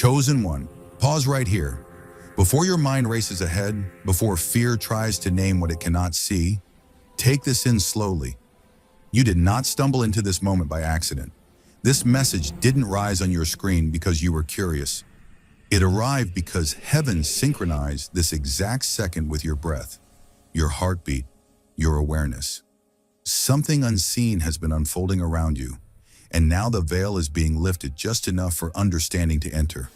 Chosen one, pause right here. Before your mind races ahead, before fear tries to name what it cannot see, take this in slowly. You did not stumble into this moment by accident. This message didn't rise on your screen because you were curious. It arrived because heaven synchronized this exact second with your breath, your heartbeat, your awareness. Something unseen has been unfolding around you, and now the veil is being lifted just enough for understanding to enter.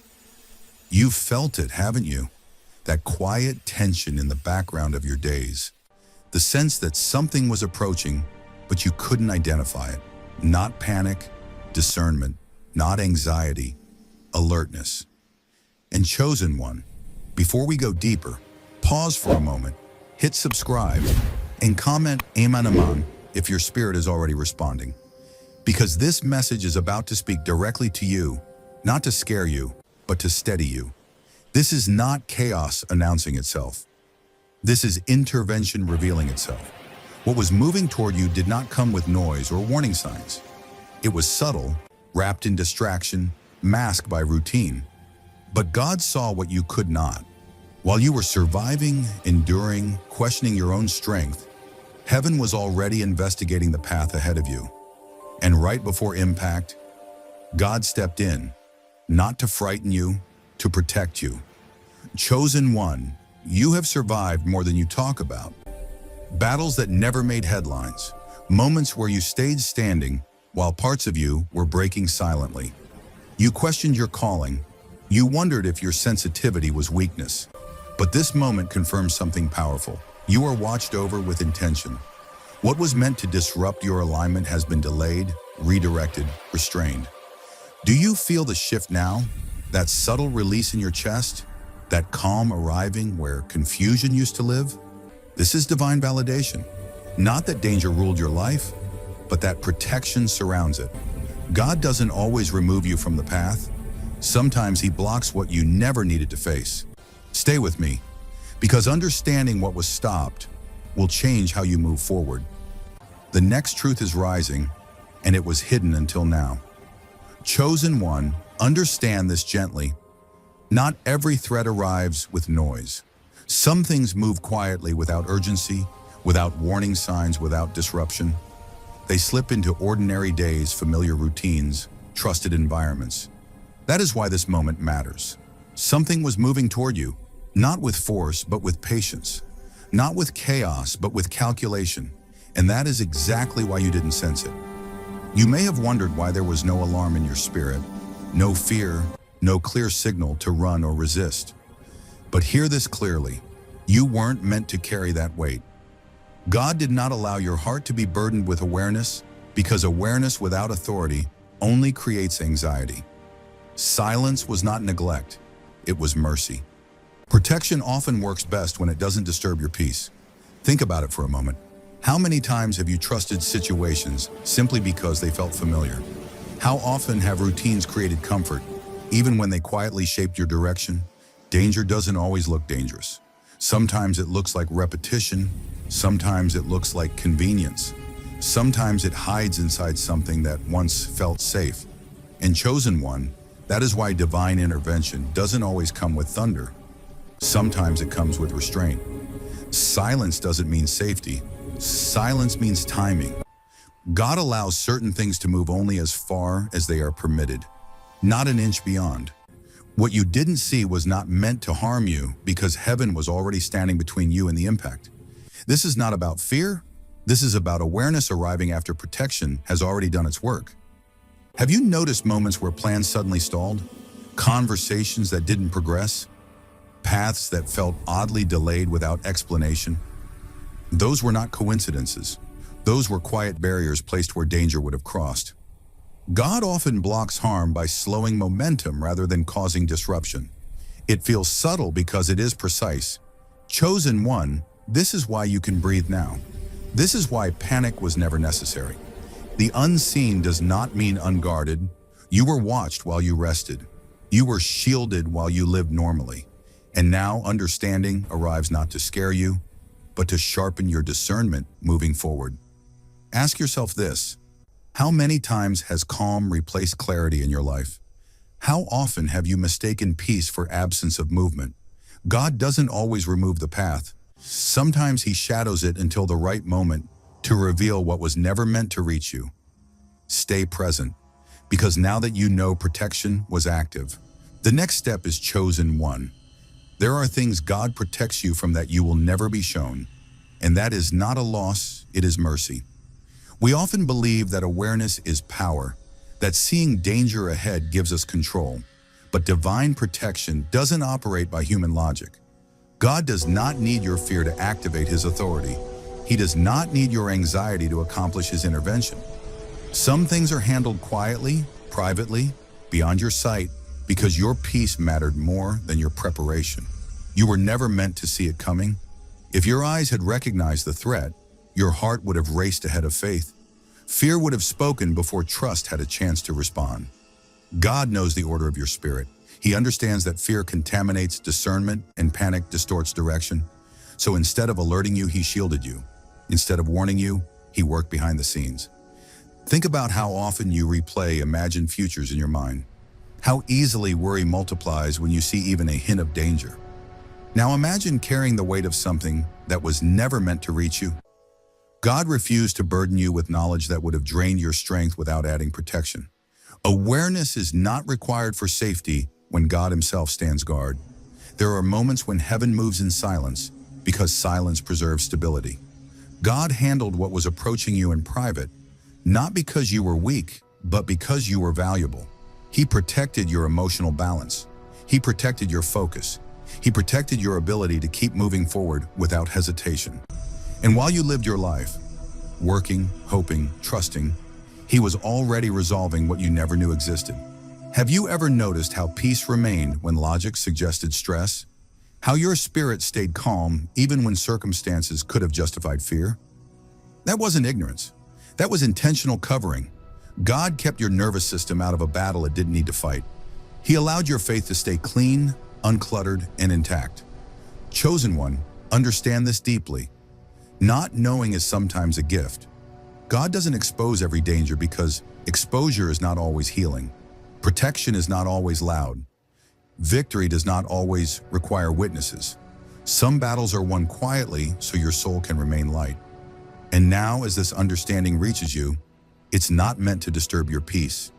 You've felt it, haven't you? That quiet tension in the background of your days. The sense that something was approaching, but you couldn't identify it. Not panic, discernment, not anxiety, alertness. And chosen one, before we go deeper, pause for a moment, hit subscribe, and comment Amen Aman if your spirit is already responding. Because this message is about to speak directly to you, not to scare you, but to steady you. This is not chaos announcing itself. This is intervention revealing itself. What was moving toward you did not come with noise or warning signs. It was subtle, wrapped in distraction, masked by routine. But God saw what you could not. While you were surviving, enduring, questioning your own strength, heaven was already investigating the path ahead of you. And right before impact, God stepped in, not to frighten you, to protect you. Chosen one, you have survived more than you talk about. Battles that never made headlines, moments where you stayed standing while parts of you were breaking silently. You questioned your calling. You wondered if your sensitivity was weakness. But this moment confirms something powerful. You are watched over with intention. What was meant to disrupt your alignment has been delayed, redirected, restrained. Do you feel the shift now? That subtle release in your chest? That calm arriving where confusion used to live? This is divine validation. Not that danger ruled your life, but that protection surrounds it. God doesn't always remove you from the path. Sometimes He blocks what you never needed to face. Stay with me, because understanding what was stopped will change how you move forward. The next truth is rising, and it was hidden until now. Chosen one, understand this gently. Not every threat arrives with noise. Some things move quietly without urgency, without warning signs, without disruption. They slip into ordinary days, familiar routines, trusted environments. That is why this moment matters. Something was moving toward you, not with force, but with patience. Not with chaos, but with calculation. And that is exactly why you didn't sense it. You may have wondered why there was no alarm in your spirit, no fear, no clear signal to run or resist. But hear this clearly. You weren't meant to carry that weight. God did not allow your heart to be burdened with awareness, because awareness without authority only creates anxiety. Silence was not neglect, it was mercy. Protection often works best when it doesn't disturb your peace. Think about it for a moment. How many times have you trusted situations simply because they felt familiar? How often have routines created comfort, even when they quietly shaped your direction? Danger doesn't always look dangerous. Sometimes it looks like repetition. Sometimes it looks like convenience. Sometimes it hides inside something that once felt safe. And chosen one, that is why divine intervention doesn't always come with thunder. Sometimes it comes with restraint. Silence doesn't mean safety. Silence means timing. God allows certain things to move only as far as they are permitted, not an inch beyond. What you didn't see was not meant to harm you because heaven was already standing between you and the impact. This is not about fear. This is about awareness arriving after protection has already done its work. Have you noticed moments where plans suddenly stalled? Conversations that didn't progress? Paths that felt oddly delayed without explanation? Those were not coincidences. Those were quiet barriers placed where danger would have crossed. God often blocks harm by slowing momentum rather than causing disruption. It feels subtle because it is precise. Chosen one, this is why you can breathe now. This is why panic was never necessary. The unseen does not mean unguarded. You were watched while you rested. You were shielded while you lived normally. And now understanding arrives not to scare you, but to sharpen your discernment moving forward. Ask yourself this: how many times has calm replaced clarity in your life? How often have you mistaken peace for absence of movement? God doesn't always remove the path. Sometimes he shadows it until the right moment to reveal what was never meant to reach you. Stay present, because now that you know protection was active, the next step is chosen one. There are things God protects you from that you will never be shown, and that is not a loss, it is mercy. We often believe that awareness is power, that seeing danger ahead gives us control, but divine protection doesn't operate by human logic. God does not need your fear to activate his authority. He does not need your anxiety to accomplish his intervention. Some things are handled quietly, privately, beyond your sight, because your peace mattered more than your preparation. You were never meant to see it coming. If your eyes had recognized the threat, your heart would have raced ahead of faith. Fear would have spoken before trust had a chance to respond. God knows the order of your spirit. He understands that fear contaminates discernment and panic distorts direction. So instead of alerting you, he shielded you. Instead of warning you, he worked behind the scenes. Think about how often you replay imagined futures in your mind. How easily worry multiplies when you see even a hint of danger. Now imagine carrying the weight of something that was never meant to reach you. God refused to burden you with knowledge that would have drained your strength without adding protection. Awareness is not required for safety when God himself stands guard. There are moments when heaven moves in silence because silence preserves stability. God handled what was approaching you in private, not because you were weak, but because you were valuable. He protected your emotional balance. He protected your focus. He protected your ability to keep moving forward without hesitation. And while you lived your life, working, hoping, trusting, he was already resolving what you never knew existed. Have you ever noticed how peace remained when logic suggested stress? How your spirit stayed calm even when circumstances could have justified fear? That wasn't ignorance. That was intentional covering. God kept your nervous system out of a battle it didn't need to fight. He allowed your faith to stay clean, uncluttered, and intact. Chosen one, understand this deeply. Not knowing is sometimes a gift. God doesn't expose every danger because exposure is not always healing. Protection is not always loud. Victory does not always require witnesses. Some battles are won quietly so your soul can remain light. And now, as this understanding reaches you, it's not meant to disturb your peace.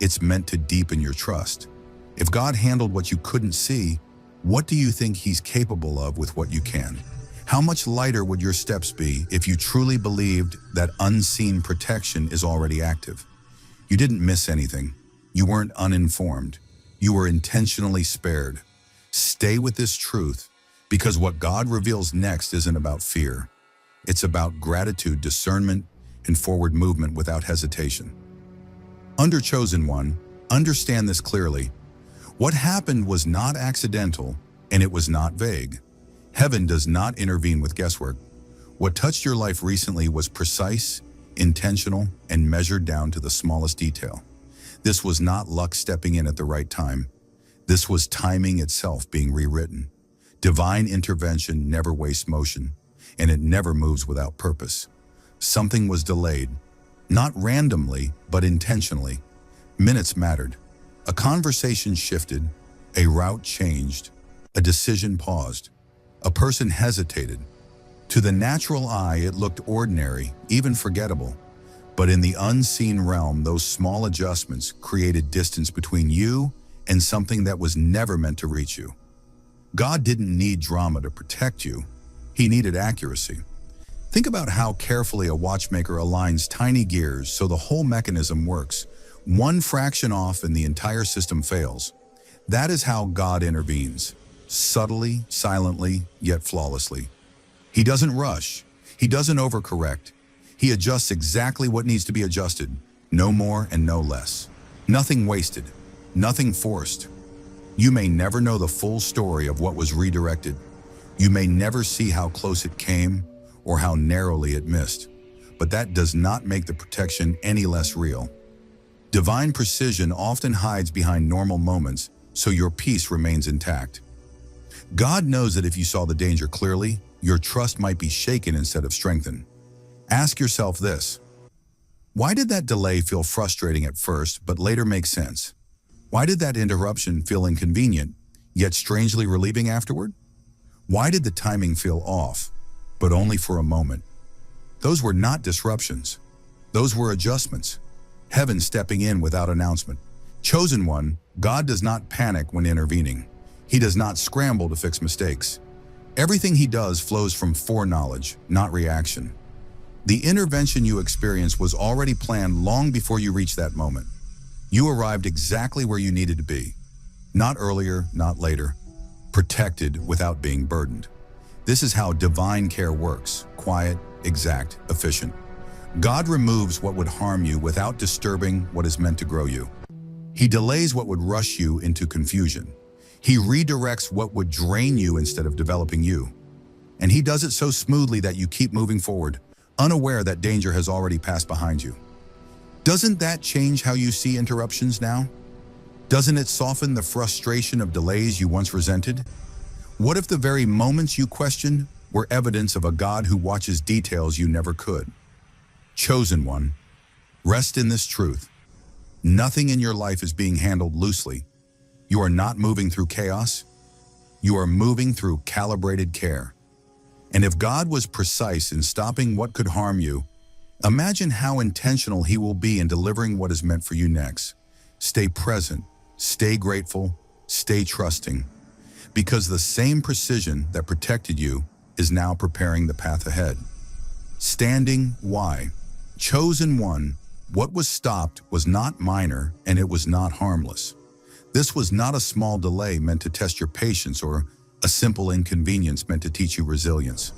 It's meant to deepen your trust. If God handled what you couldn't see, what do you think he's capable of with what you can? How much lighter would your steps be if you truly believed that unseen protection is already active? You didn't miss anything. You weren't uninformed. You were intentionally spared. Stay with this truth, because what God reveals next isn't about fear. It's about gratitude, discernment, and forward movement without hesitation. Under Chosen One, understand this clearly. What happened was not accidental, and it was not vague. Heaven does not intervene with guesswork. What touched your life recently was precise, intentional, and measured down to the smallest detail. This was not luck stepping in at the right time. This was timing itself being rewritten. Divine intervention never wastes motion, and it never moves without purpose. Something was delayed, not randomly, but intentionally. Minutes mattered. A conversation shifted, a route changed, a decision paused, a person hesitated. To the natural eye, it looked ordinary, even forgettable. But in the unseen realm, those small adjustments created distance between you and something that was never meant to reach you. God didn't need drama to protect you. He needed accuracy. Think about how carefully a watchmaker aligns tiny gears so the whole mechanism works. One fraction off and the entire system fails. That is how God intervenes. Subtly, silently, yet flawlessly. He doesn't rush. He doesn't overcorrect. He adjusts exactly what needs to be adjusted, no more and no less. Nothing wasted, nothing forced. You may never know the full story of what was redirected. You may never see how close it came or how narrowly it missed, but that does not make the protection any less real. Divine precision often hides behind normal moments, so your peace remains intact. God knows that if you saw the danger clearly, your trust might be shaken instead of strengthened. Ask yourself this: why did that delay feel frustrating at first but later make sense? Why did that interruption feel inconvenient, yet strangely relieving afterward? Why did the timing feel off, but only for a moment? Those were not disruptions. Those were adjustments. Heaven stepping in without announcement. Chosen one, God does not panic when intervening. He does not scramble to fix mistakes. Everything he does flows from foreknowledge, not reaction. The intervention you experience was already planned long before you reached that moment. You arrived exactly where you needed to be. Not earlier, not later. Protected without being burdened. This is how divine care works: quiet, exact, efficient. God removes what would harm you without disturbing what is meant to grow you. He delays what would rush you into confusion. He redirects what would drain you instead of developing you. And he does it so smoothly that you keep moving forward, unaware that danger has already passed behind you. Doesn't that change how you see interruptions now? Doesn't it soften the frustration of delays you once resented? What if the very moments you questioned were evidence of a God who watches details you never could? Chosen one, rest in this truth. Nothing in your life is being handled loosely. You are not moving through chaos. You are moving through calibrated care. And if God was precise in stopping what could harm you, imagine how intentional he will be in delivering what is meant for you next. Stay present, stay grateful, stay trusting, because the same precision that protected you is now preparing the path ahead. Standing, why? Chosen one, what was stopped was not minor and it was not harmless. This was not a small delay meant to test your patience or a simple inconvenience meant to teach you resilience.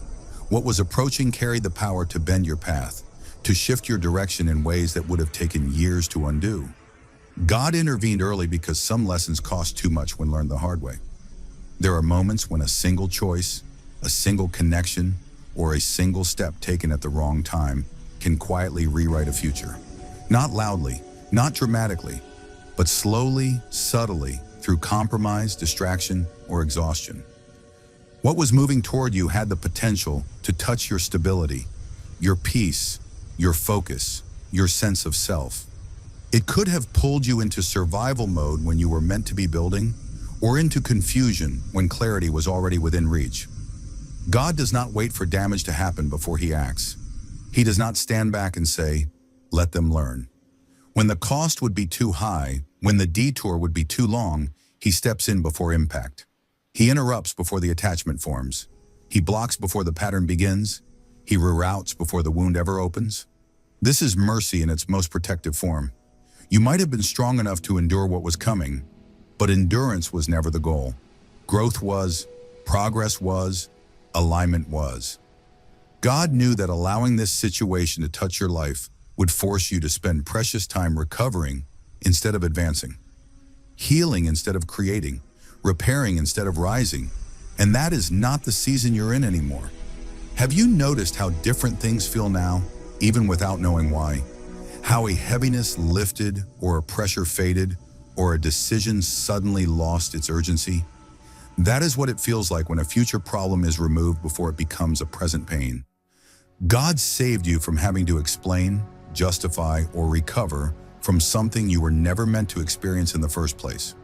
What was approaching carried the power to bend your path, to shift your direction in ways that would have taken years to undo. God intervened early because some lessons cost too much when learned the hard way. There are moments when a single choice, a single connection, or a single step taken at the wrong time can quietly rewrite a future. Not loudly, not dramatically, but slowly, subtly, through compromise, distraction, or exhaustion. What was moving toward you had the potential to touch your stability, your peace, your focus, your sense of self. It could have pulled you into survival mode when you were meant to be building, or into confusion when clarity was already within reach. God does not wait for damage to happen before he acts. He does not stand back and say, "Let them learn." When the cost would be too high, when the detour would be too long, he steps in before impact. He interrupts before the attachment forms. He blocks before the pattern begins. He reroutes before the wound ever opens. This is mercy in its most protective form. You might have been strong enough to endure what was coming, but endurance was never the goal. Growth was, progress was, alignment was. God knew that allowing this situation to touch your life would force you to spend precious time recovering instead of advancing, healing instead of creating, repairing instead of rising, and that is not the season you're in anymore. Have you noticed how different things feel now, even without knowing why? How a heaviness lifted, or a pressure faded, or a decision suddenly lost its urgency? That is what it feels like when a future problem is removed before it becomes a present pain. God saved you from having to explain, justify, or recover from something you were never meant to experience in the first place.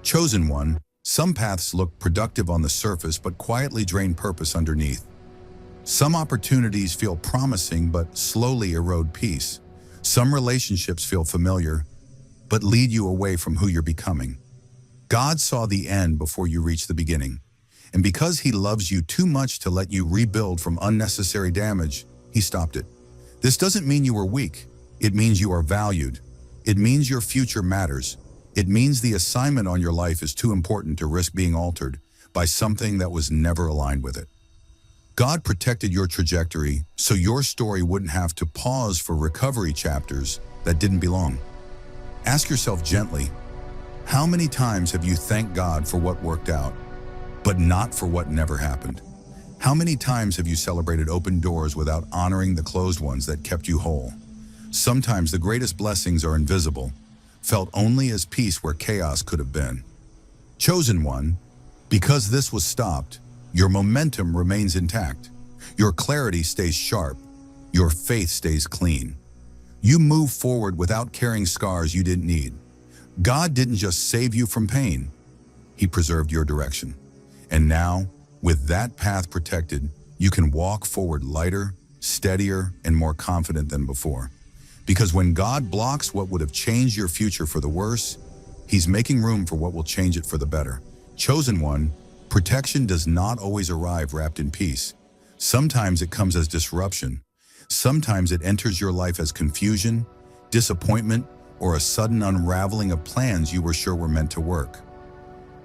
Chosen one, some paths look productive on the surface but quietly drain purpose underneath. Some opportunities feel promising but slowly erode peace. Some relationships feel familiar but lead you away from who you're becoming. God saw the end before you reached the beginning, and because he loves you too much to let you rebuild from unnecessary damage, he stopped it. This doesn't mean you are weak. It means you are valued. It means your future matters. It means the assignment on your life is too important to risk being altered by something that was never aligned with it. God protected your trajectory so your story wouldn't have to pause for recovery chapters that didn't belong. Ask yourself gently, how many times have you thanked God for what worked out, but not for what never happened? How many times have you celebrated open doors without honoring the closed ones that kept you whole? Sometimes the greatest blessings are invisible, felt only as peace where chaos could have been. Chosen one, because this was stopped, your momentum remains intact. Your clarity stays sharp. Your faith stays clean. You move forward without carrying scars you didn't need. God didn't just save you from pain, He preserved your direction. And now, with that path protected, you can walk forward lighter, steadier, and more confident than before. Because when God blocks what would have changed your future for the worse, He's making room for what will change it for the better. Chosen one, protection does not always arrive wrapped in peace. Sometimes it comes as disruption. Sometimes it enters your life as confusion, disappointment, or a sudden unraveling of plans you were sure were meant to work.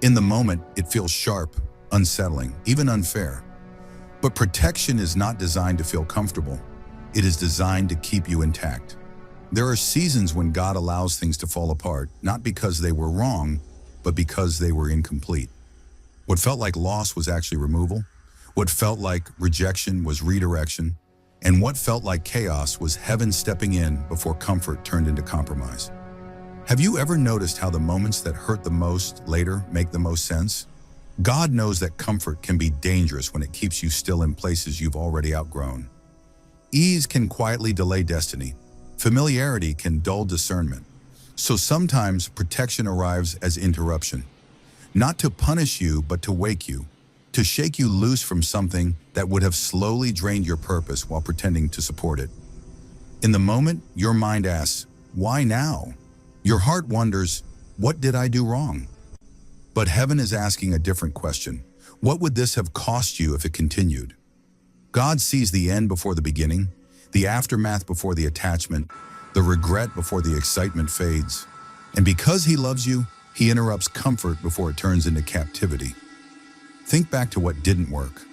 In the moment, it feels sharp, unsettling, even unfair. But protection is not designed to feel comfortable. It is designed to keep you intact. There are seasons when God allows things to fall apart, not because they were wrong, but because they were incomplete. What felt like loss was actually removal. What felt like rejection was redirection. And what felt like chaos was heaven stepping in before comfort turned into compromise. Have you ever noticed how the moments that hurt the most later make the most sense? God knows that comfort can be dangerous when it keeps you still in places you've already outgrown. Ease can quietly delay destiny. Familiarity can dull discernment. So sometimes protection arrives as interruption. Not to punish you, but to wake you. To shake you loose from something that would have slowly drained your purpose while pretending to support it. In the moment, your mind asks, why now? Your heart wonders, what did I do wrong? But heaven is asking a different question. What would this have cost you if it continued? God sees the end before the beginning, the aftermath before the attachment, the regret before the excitement fades. And because He loves you, He interrupts comfort before it turns into captivity. Think back to what didn't work.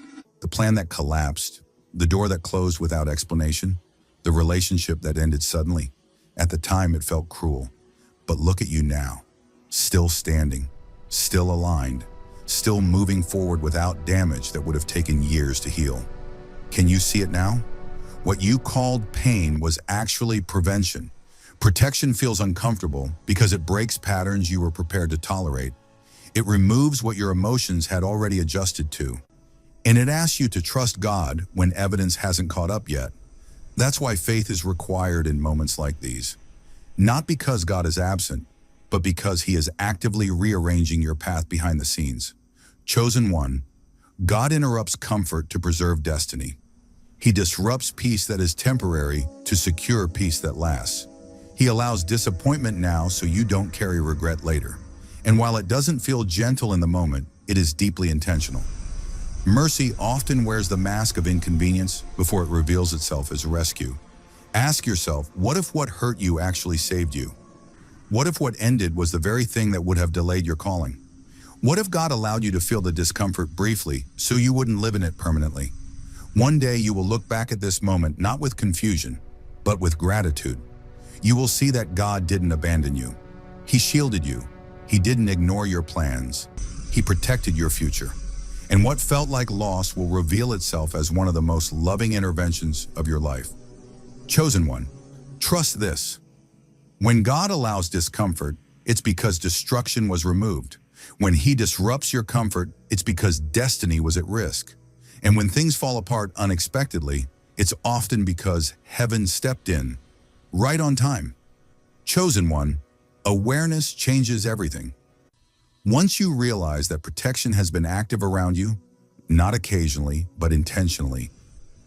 The plan that collapsed, the door that closed without explanation, the relationship that ended suddenly. At the time, it felt cruel. But look at you now, still standing, still aligned, still moving forward without damage that would have taken years to heal. Can you see it now? What you called pain was actually prevention. Protection feels uncomfortable because it breaks patterns you were prepared to tolerate. It removes what your emotions had already adjusted to. And it asks you to trust God when evidence hasn't caught up yet. That's why faith is required in moments like these. Not because God is absent, but because He is actively rearranging your path behind the scenes. Chosen one, God interrupts comfort to preserve destiny. He disrupts peace that is temporary to secure peace that lasts. He allows disappointment now so you don't carry regret later. And while it doesn't feel gentle in the moment, it is deeply intentional. Mercy often wears the mask of inconvenience before it reveals itself as rescue. Ask yourself, what if what hurt you actually saved you? What if what ended was the very thing that would have delayed your calling? What if God allowed you to feel the discomfort briefly so you wouldn't live in it permanently? One day you will look back at this moment not with confusion, but with gratitude. You will see that God didn't abandon you. He shielded you. He didn't ignore your plans. He protected your future. And what felt like loss will reveal itself as one of the most loving interventions of your life. Chosen one, trust this. When God allows discomfort, it's because destruction was removed. When He disrupts your comfort, it's because destiny was at risk. And when things fall apart unexpectedly, it's often because heaven stepped in, right on time. Chosen one, awareness changes everything. Once you realize that protection has been active around you, not occasionally, but intentionally,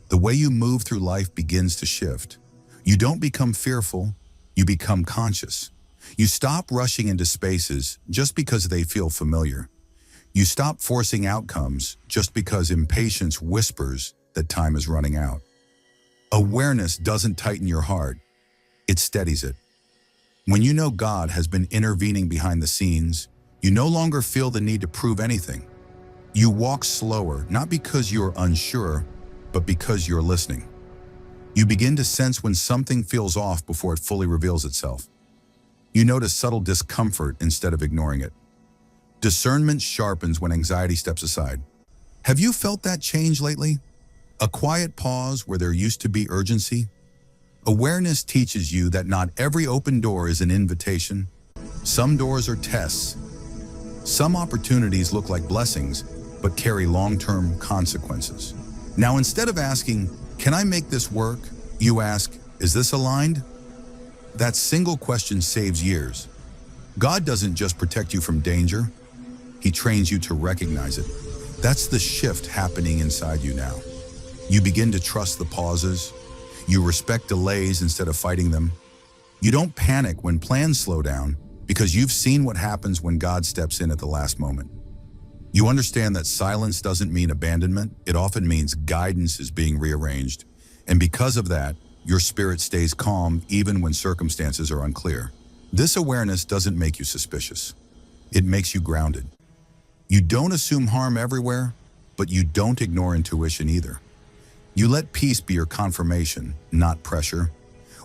the way you move through life begins to shift. You don't become fearful, you become conscious. You stop rushing into spaces just because they feel familiar. You stop forcing outcomes just because impatience whispers that time is running out. Awareness doesn't tighten your heart, it steadies it. When you know God has been intervening behind the scenes, you no longer feel the need to prove anything. You walk slower, not because you're unsure, but because you're listening. You begin to sense when something feels off before it fully reveals itself. You notice subtle discomfort instead of ignoring it. Discernment sharpens when anxiety steps aside. Have you felt that change lately? A quiet pause where there used to be urgency? Awareness teaches you that not every open door is an invitation. Some doors are tests. Some opportunities look like blessings, but carry long-term consequences. Now, instead of asking, "Can I make this work?" you ask, "Is this aligned?" That single question saves years. God doesn't just protect you from danger, He trains you to recognize it. That's the shift happening inside you now. You begin to trust the pauses. You respect delays instead of fighting them. You don't panic when plans slow down because you've seen what happens when God steps in at the last moment. You understand that silence doesn't mean abandonment. It often means guidance is being rearranged. And because of that, your spirit stays calm even when circumstances are unclear. This awareness doesn't make you suspicious. It makes you grounded. You don't assume harm everywhere, but you don't ignore intuition either. You let peace be your confirmation, not pressure.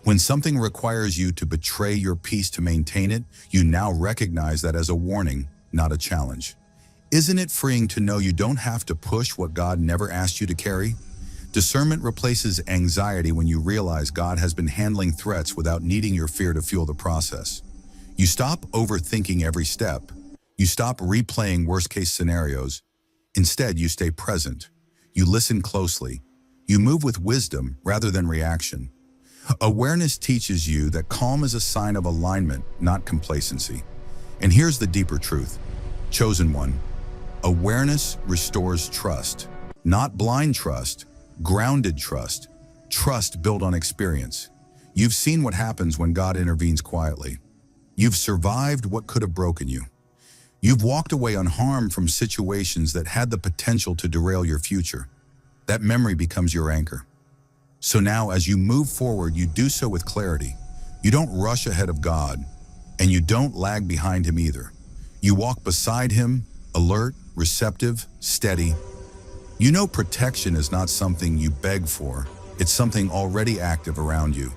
When something requires you to betray your peace to maintain it, you now recognize that as a warning, not a challenge. Isn't it freeing to know you don't have to push what God never asked you to carry? Discernment replaces anxiety when you realize God has been handling threats without needing your fear to fuel the process. You stop overthinking every step. You stop replaying worst-case scenarios. Instead, you stay present. You listen closely. You move with wisdom rather than reaction. Awareness teaches you that calm is a sign of alignment, not complacency. And here's the deeper truth. Chosen one, awareness restores trust. Not blind trust, grounded trust. Trust built on experience. You've seen what happens when God intervenes quietly. You've survived what could have broken you. You've walked away unharmed from situations that had the potential to derail your future. That memory becomes your anchor. So now, as you move forward, you do so with clarity. You don't rush ahead of God, and you don't lag behind Him either. You walk beside Him, alert, receptive, steady. You know protection is not something you beg for. It's something already active around you.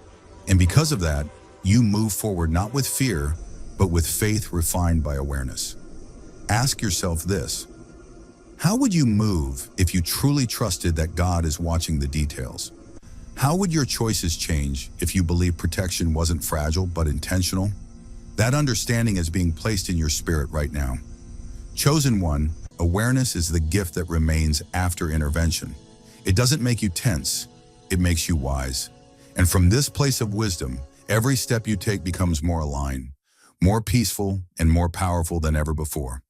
And because of that, you move forward not with fear, but with faith refined by awareness. Ask yourself this: how would you move if you truly trusted that God is watching the details? How would your choices change if you believed protection wasn't fragile but intentional? That understanding is being placed in your spirit right now. Chosen one, awareness is the gift that remains after intervention. It doesn't make you tense, it makes you wise. And from this place of wisdom, every step you take becomes more aligned, more peaceful, and more powerful than ever before.